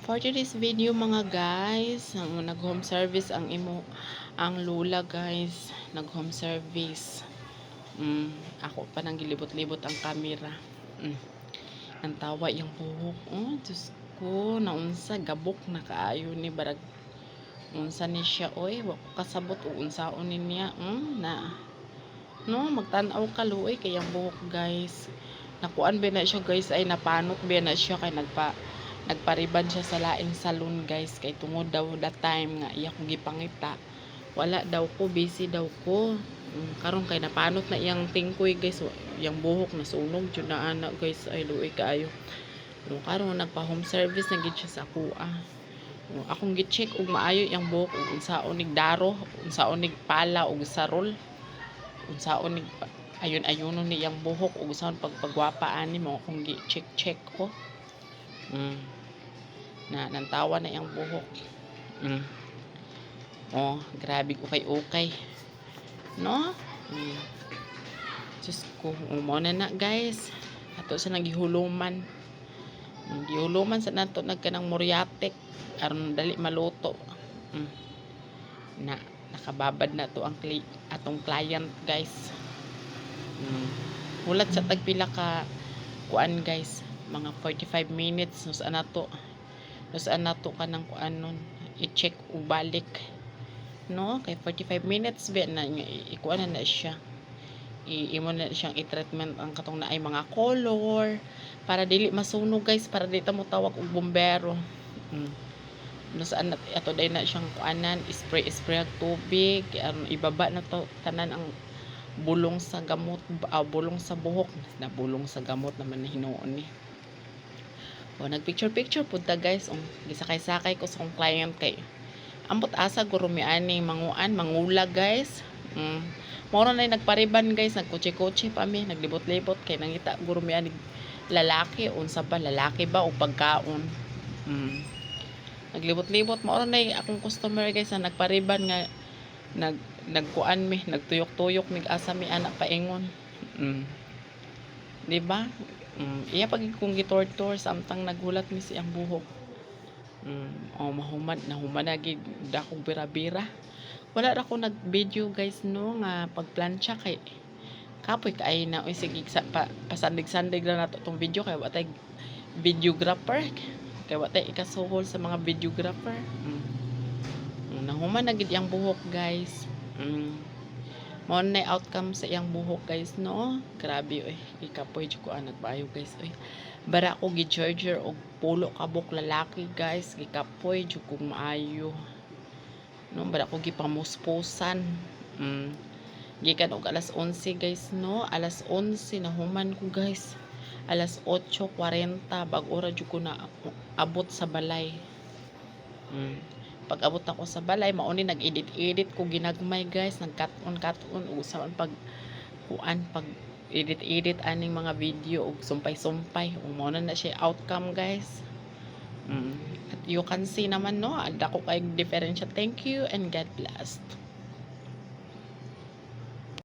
For today's video mga guys, nag-home service ang lula guys, nag-home service. Ako pa nang gilibot-libot ang camera. Ang tawa yung buhok. Oh, Diyos ko, naunsa gabok na kaayo ni barag. Unsa ni siya oy, wa ko kasabot o unsaon ni niya. Na no, magtan-aw ka luoy kay ang buhok guys. Nakuan ba na siya guys, ay napanot ba na siya kay nagpariban siya sa laing salon guys, kay tungod daw that time nga iya kong gipangita wala daw ko, busy daw ko. Karon kay napanot na iyang tingkoy guys, iyang buhok nasunog jud na ana guys, ay luoy kaayo. Karon nagpa home service na gid siya sa kuha. Akong gi-check og maayo iyang buhok, ug unsaon nig daro, unsaon nig pala og sarol, unsaon nig ayon-ayonon ni iyang buhok, ug unsaon pagpagwapa ani mo akong gi-check ko. Nantawa na yung buhok. Grabe ko okay no. Diyos ko, mo na guys, ato sa nagihuluman sa nato nagkanang moriatek aron dali maluto. Nakababad na to ang atong client guys. Hulat sa tagpila ka kuan guys, mga 45 minutes nus anato kanang kuanon i-check o balik no, kay 45 minutes ba na ikuan na siya, imo na siyang i-treatment ang katong naay mga color para dili masunog guys, para dili ta mo tawag og bombero. Nus ato day na siyang kuanan, spray ang tubig aron ibaba na to tanan ang bulong sa gamot, bulong sa buhok na bulong sa gamot naman na hinuon ni. Nagpicture punta guys, gisakay-sakay ko sa kong client kay ambot asa guro mi ani mangula guys. Moro na nagpariban guys, nagkotse-kotse pa mi, naglibot-libot kay nangita guro mi ani lalaki, unsa ba lalaki ba o pagkaon. Naglibot-libot, moro na akong customer guys na nagpariban nga nagkuan mi, nagtuyok-tuyok mig asa mi anak paingon. Di ba? Iya pag kung gitortor samtang naghulat mi siyang buhok. Mahumad na gid dakong bira-bira. Wala ra ko nag-video guys no nga pagplancha kay kapoy kay na sige pasandig-sandig lang nato tong video kay watay videographer, kay watay ikasuhol sa mga videographer. Nahuman na gid yang buhok guys. Mao na outcome sa iyang buhok guys no. Grabe oy, ikapoy jud ko nagbayo guys oy. Bara ko gi-charger og pulo kabok lalaki guys, gikapoy jud ko maayo no. Bara ko gipamuspusan. Gikan og alas 11 guys no, alas 11 nahuman ko guys, alas 8:40 bag-ora jud ko na abot sa balay. Pag abot ako sa balay, mauni nag-edit ko ginagmay guys, nag-cut-on usaon pag edit aning mga video ug sumpay-sumpay, mao na siya outcome guys. At you can see naman no, dako kay diferensya. Thank you and God bless.